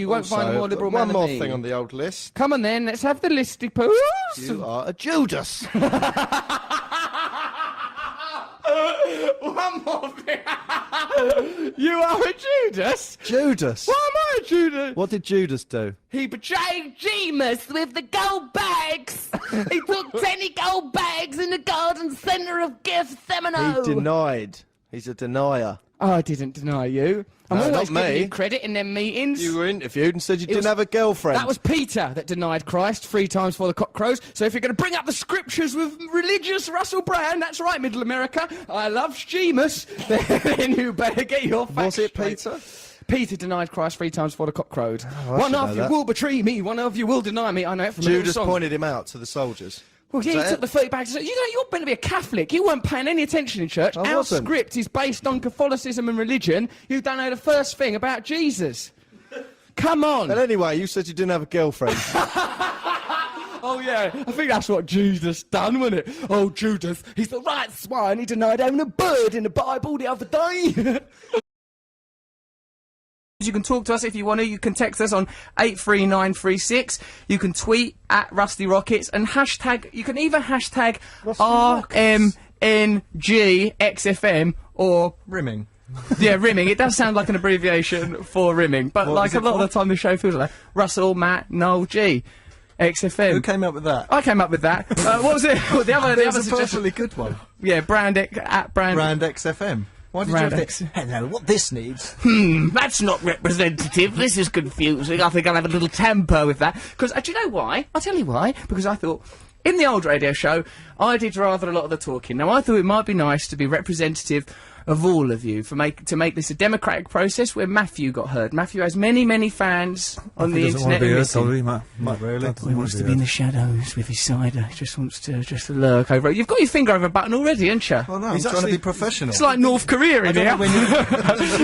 You won't find a more liberal man than One me. more thing on the old list. Come on then, let's have the listy post. You are a Judas. One more thing. You are a Judas? Judas. Why am I a Judas? What did Judas do? He betrayed Jesus with the gold bags. He took 10 gold bags in the garden centre of Gethsemane. He denied. He's a denier. Oh, I didn't deny you. I'm No, always not giving me. you credit in them meetings. You were interviewed and said you didn't was- have a girlfriend. That was Peter that denied Christ 3 times before the cock crows. So if you're going to bring up the scriptures with religious Russell Brand, that's right, Middle America. I love Sheamus. Then you better get your facts Was it straight. Peter? Peter denied Christ 3 times before the cock crowed. I One should of know you that. will betray me, one of you will deny me. I know it from a Judas little song. pointed him out to the soldiers. Well, yeah, Is he that took the 30 bags. You know, you're meant to be a Catholic. You weren't paying any attention in church. I Our wasn't. script is based on Catholicism and religion. You don't know the first thing about Jesus. Come on. And anyway, you said you didn't have a girlfriend. Oh, yeah, I think that's what Judas done, wasn't it? Oh, Judas, he's the right swine. He denied having a bird in the Bible the other day. You can talk to us if you want to. You can text us on 83936. You can tweet at Rusty Rockets and hashtag. You can either hashtag RMNGXFM or Rimming. yeah, rimming. It does sound like an abbreviation for rimming, but What like is a it lot for? of the time the show feels like Russell, Matt, Noel, G, XFM. Who came up with that? I came up with that. What was it? Well, the other It was a suggestion. perfectly good one. Yeah, Brand at Brand. Brand XFM. Why did Brand you have X. to... Hello, what this needs? That's not representative. This is confusing. I think I'll have a little temper with that. Because, do you know why? I'll tell you why. Because I thought, in the old radio show, I did rather a lot of the talking. Now, I thought it might be nice to be representative of all of you to make this a democratic process where Matthew got heard. Matthew has many, many fans on the internet. and missing. Not really. He wants to be in the shadows with his cider. He just wants to lurk over. You've got your finger over a button already, haven't you? Oh no, I'm He's trying to actually- be professional. It's like North Korea in here.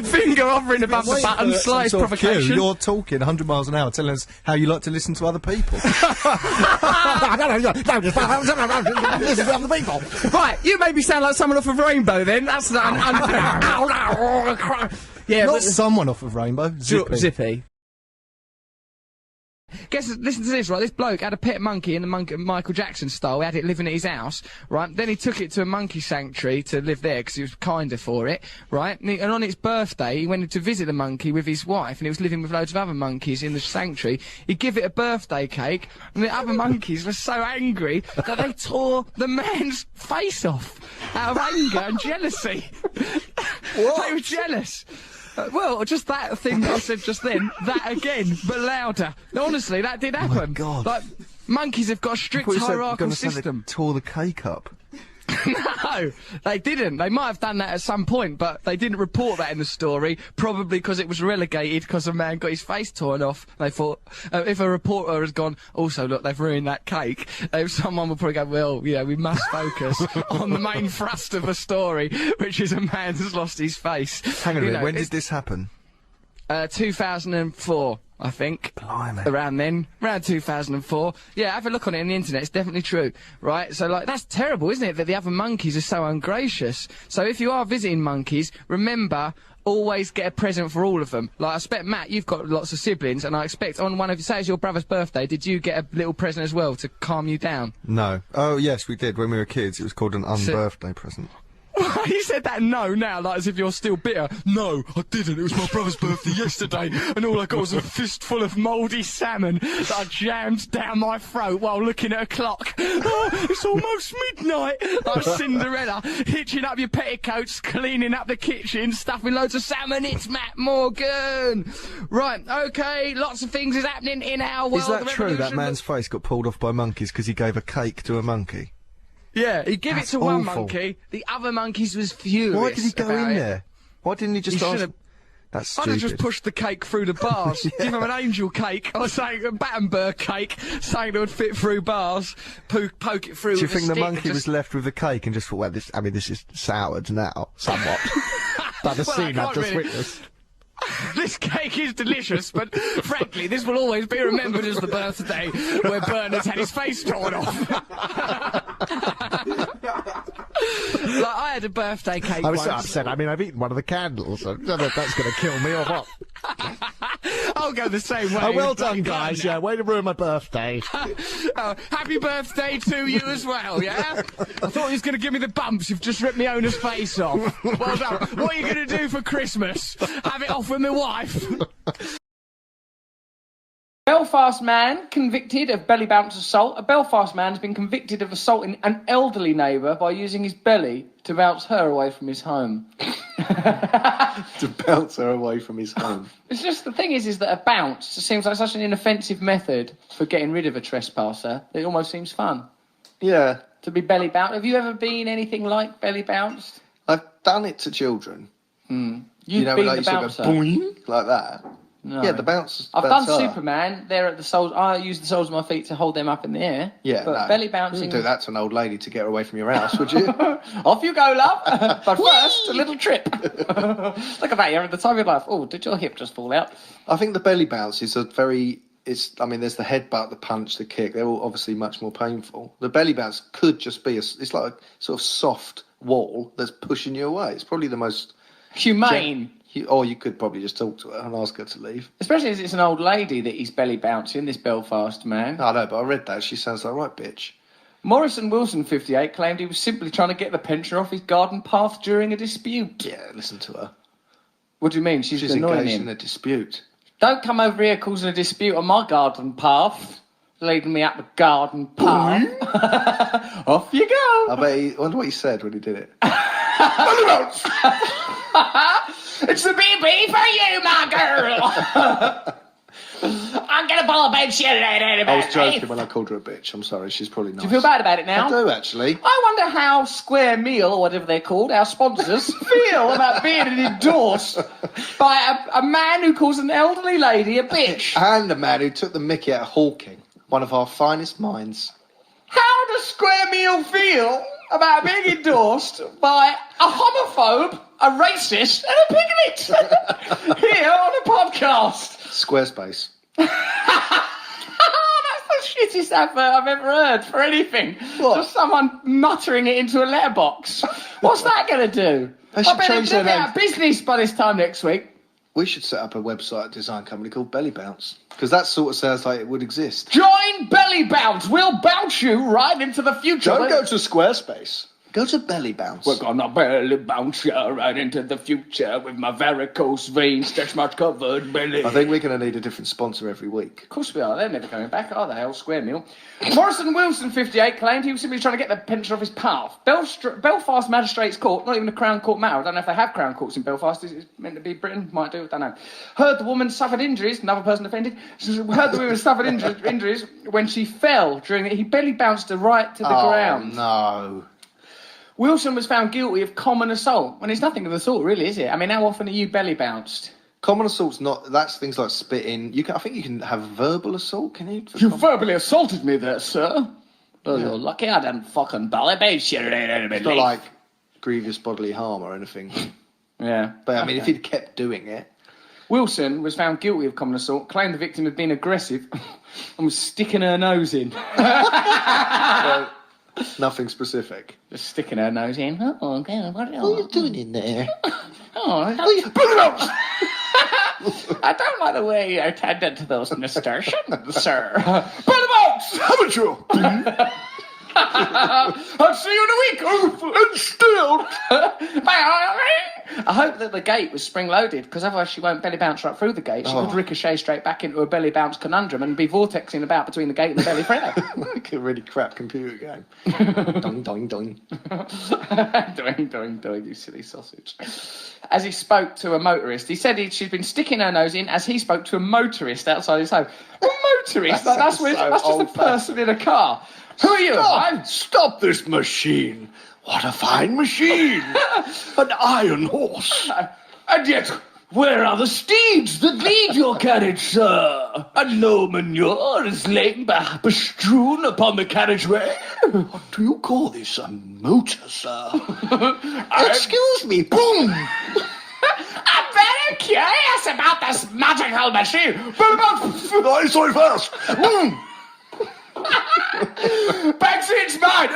Finger hovering above the Wait button, for slight some sort of cue. provocation. You're talking 100 miles an hour, telling us how you like to listen to other people. Right, you made me sound like someone off of Rainbow then. That's not... yeah, Not but... someone off of Rainbow. Zippy. Zippy. Listen to this, right? This bloke had a pet monkey in the Michael Jackson style. He had it living at his house, right? Then he took it to a monkey sanctuary to live there because he was kinder for it, right? And on its birthday, he went to visit the monkey with his wife, and he was living with loads of other monkeys in the sanctuary. He gave it a birthday cake, and the other monkeys were so angry that they tore the man's face off out of anger and jealousy. They were jealous. Well, just that thing that I said just then, that again, but louder. Honestly, that did happen. God. Like, monkeys have got a strict hierarchical system. Tore the cake up. No, they didn't. They might have done that at some point, but they didn't report that in the story, probably because it was relegated because a man got his face torn off. They thought, if a reporter has gone, also, look, they've ruined that cake, someone would probably go, well, yeah, we must focus on the main thrust of the story, which is a man who's lost his face. Hang on a You minute, know, when did this happen? 2004, I think. Blimey. Around then. Around 2004. Yeah, have a look on it on the internet. It's definitely true. Right? So, like, that's terrible, isn't it? That the other monkeys are so ungracious. So if you are visiting monkeys, remember, always get a present for all of them. Like, I expect, Matt, you've got lots of siblings, and I expect on one of, say it's your brother's birthday, did you get a little present as well to calm you down? No. Oh, yes, we did. When we were kids, it was called an unbirthday present. You said that no now, like as if you're still bitter. No, I didn't. It was my brother's birthday yesterday, and all I got was a fistful of mouldy salmon that I jammed down my throat while looking at a clock. Oh, it's almost midnight. Like Cinderella, hitching up your petticoats, cleaning up the kitchen, stuffing loads of salmon. It's Matt Morgan. Right, okay, lots of things is happening in our world. Is that The true, that revolution- man's face got pulled off by monkeys because he gave a cake to a monkey? Yeah, he gave it That's to one awful. monkey. The other monkeys was furious. Why did he go about in it. there? Why didn't he just He ask? should've- That's I'd stupid. have just pushed the cake through the bars. Give him an angel cake or something, a Battenberg cake, something that would fit through bars. Poke it through. Do you with a think the stick monkey and was just... left with the cake and just thought, well, this is soured now, somewhat. By the Well, I scene I've can't just really- witnessed. This cake is delicious, but frankly, this will always be remembered as the birthday where Bernard's had his face torn off. Like, I had a birthday cake I was once. so upset. I mean, I've eaten one of the candles. I don't know if that's going to kill me or what. I'll go the same way. Oh, well done, guys. Yeah, way to ruin my birthday. Oh, happy birthday to you as well, yeah? I thought he was going to give me the bumps. You've just ripped my owner's face off. Well done. What are you going to do for Christmas? Have it off with my wife. Belfast man convicted of belly bounce assault. A Belfast man has been convicted of assaulting an elderly neighbour by using his belly to bounce her away from his home. To bounce her away from his home. It's just, the thing is that a bounce seems like such an inoffensive method for getting rid of a trespasser. It almost seems fun. Yeah. To be belly bounced. Have you ever been anything like belly bounced? I've done it to children. You've You know, been like the you bouncer. sort of go boing, like that. No. Yeah, the bounce. I've done her. Superman. There at the soles. I use the soles of my feet to hold them up in the air. Yeah, but no. belly You bouncing. wouldn't do that to an old lady to get her away from your house, would you? Off you go, love. But first, a little trip. Look at that. You're at the time of your life. Oh, did your hip just fall out? I think the belly bounce is a very. I mean, there's the headbutt, the punch, the kick. They're all obviously much more painful. The belly bounce could just be it's like a sort of soft wall that's pushing you away. It's probably the most Humane. Or you could probably just talk to her and ask her to leave. Especially as it's an old lady that he's belly bouncing, this Belfast man. I know, but I read that. She sounds like, right, bitch. Morrison Wilson, 58, claimed he was simply trying to get the pensioner off his garden path during a dispute. Yeah, listen to her. What do you mean? She's annoying engaged him. in a dispute. Don't come over here causing a dispute on my garden path. Leading me up the garden path. Off you go. I bet I wonder what he said when he did it. It's the BB for you, my girl. I'm gonna pull a bed shit out of I was joking when I called her a bitch. I'm sorry, she's probably nice. Do you feel bad about it now? I do, actually. I wonder how Square Meal, or whatever they're called, our sponsors, feel about being endorsed by a man who calls an elderly lady a bitch. And the man who took the mickey out of Hawking, one of our finest minds. How does Square Meal feel about being endorsed by a homophobe, a racist, and a bigot here on a podcast? Squarespace. That's the shittest advert I've ever heard for anything. What? Just someone muttering it into a letterbox. What's that going to do? They should I bet change they'll their get name. out of business by this time next week. We should set up a website design company called Belly Bounce. Because that sort of sounds like it would exist. Join Belly Bounce. We'll bounce you right into the future. Don't go to Squarespace. Go to Belly Bounce. We're gonna belly bounce you right into the future with my varicose veins, stretch marks covered belly. I think we're going to need a different sponsor every week. Of course we are. They're never coming back, are they? Old Square Meal. Morrison Wilson, 58, claimed he was simply trying to get the pensioner off his path. Belfast Magistrates Court, not even a Crown Court matter. I don't know if they have Crown Courts in Belfast. Is it meant to be Britain? Might do. Don't know. Heard the woman suffered injuries. Another person offended. Heard the woman suffered injuries when she fell during it. He belly bounced her right to the ground. No. Wilson was found guilty of common assault. Well, it's nothing of assault, really, is it? I mean, how often are you belly bounced? Common assault's not. That's things like spitting. I think you can have verbal assault. Can you? You verbally assaulted me there, sir. Well, you're lucky I didn't fucking belly bounce you. It's not like grievous bodily harm or anything. Yeah. But I mean, if he'd kept doing it. Wilson was found guilty of common assault, claimed the victim had been aggressive and was sticking her nose in. So, nothing specific. Just sticking her nose in. Oh, okay. What What are you doing in there? I don't like the way you attended to those nasturtiums, sir. Bellybounce! Amateur! I'll see you in a week. And still. I hope that the gate was spring-loaded, because otherwise she won't belly bounce right through the gate. She could ricochet straight back into a belly bounce conundrum and be vortexing about between the gate and the belly front. Like a really crap computer game. Doing, doing, doing. doing, you silly sausage. As he spoke to a motorist, he said she'd been sticking her nose in as he spoke to a motorist outside his home. A motorist? that's just a person in a car. Who are you? Stop this machine. What a fine machine. An iron horse. And yet, where are the steeds that lead your carriage, sir? And low manure is laying bestrewn upon the carriageway. What do you call this, a motor, sir? Excuse me, boom. I'm very curious about this magical machine. I saw it first. Boom. Backseat's mine.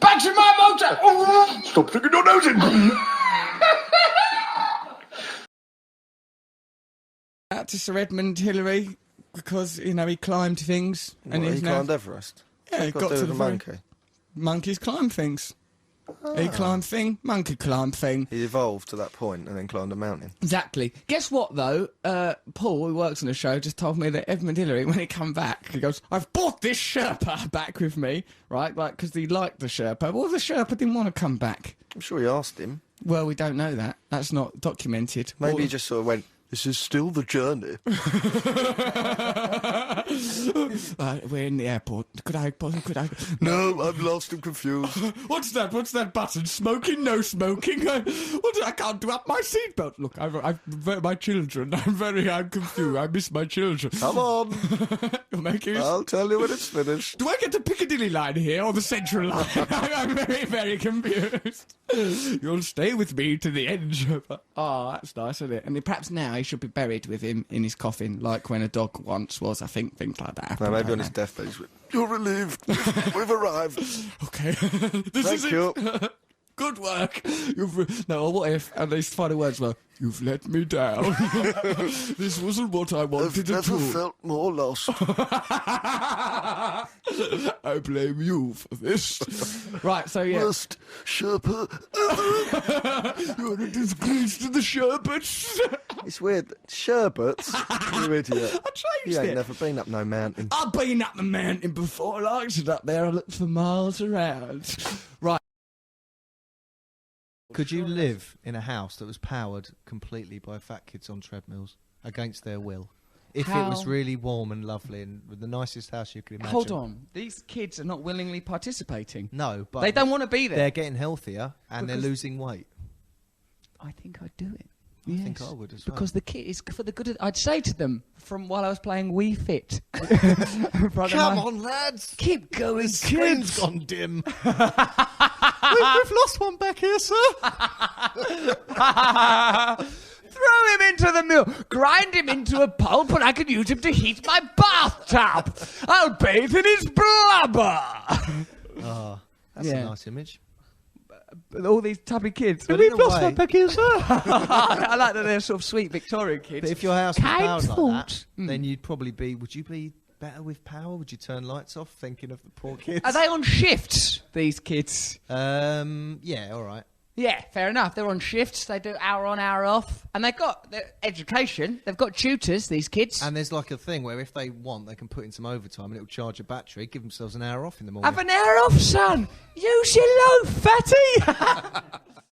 Back to my motor. Stop sticking your nose in. out to Sir Edmund Hillary because, you know, he climbed things. And he climbed Everest? Yeah, he got to the monkey. Monkeys climb things. He climbed thing, monkey climbed thing. He evolved to that point and then climbed a mountain. Exactly. Guess what, though? Paul, who works on the show, just told me that Edmund Hillary, when he come back, he goes, I've brought this Sherpa back with me, right? Like, because he liked the Sherpa. Well, the Sherpa didn't want to come back. I'm sure he asked him. Well, we don't know that. That's not documented. Maybe he just sort of went, this is still the journey. We're in the airport. Could I? No, I'm lost and confused. What's that? What's that button? Smoking? No smoking? I can't do up my seatbelt. Look, I've my children. I'm confused. I miss my children. Come on. I'll tell you when it's finished. Do I get the Piccadilly line here or the Central line? I'm very, very confused. You'll stay with me to the end. Oh, that's nice, isn't it? And perhaps now he should be buried with him in his coffin, like when a dog once was. I think things like that happen. No, maybe on his deathbed he's you're relieved. We've arrived. Okay. Thank you. Good work. No, what if, and these final words were, you've let me down. This wasn't what I wanted I've to do. never felt more lost. I blame you for this. Right, so yeah. Worst Sherpa. You're a disgrace to the Sherbets. It's weird. Sherbets? You idiot. I changed You ain't it. never been up no mountain. I've been up the mountain before. I liked it up there. I looked for miles around. Right. Could you live in a house that was powered completely by fat kids on treadmills against their will? If it was really warm and lovely and with the nicest house you could imagine. Hold on. These kids are not willingly participating. No, but they don't want to be there. They're getting healthier and they're losing weight. I think I'd do it. I think I would as well. Because the kid is for the good of... I'd say to them, from while I was playing Wii Fit. Come on, lads! Keep going, Screen's kids! gone dim. We've lost one back here, sir. Throw him into the mill, grind him into a pulp, and I can use him to heat my bathtub. I'll bathe in his blubber. Oh, that's a nice image. All these tubby kids. But we've lost one back here, sir. I like that they're sort of sweet Victorian kids. But if your house was powered like thought. that, then you'd probably be... Would you be better with power? Would you turn lights off, thinking of the poor kids? Are they on shifts, these kids? Yeah, all right. Yeah, fair enough. They're on shifts. They do hour on, hour off. And they've got their education. They've got tutors, these kids. And there's like a thing where if they want, they can put in some overtime and it'll charge a battery, give themselves an hour off in the morning. Have an hour off, son. Use your loaf, fatty.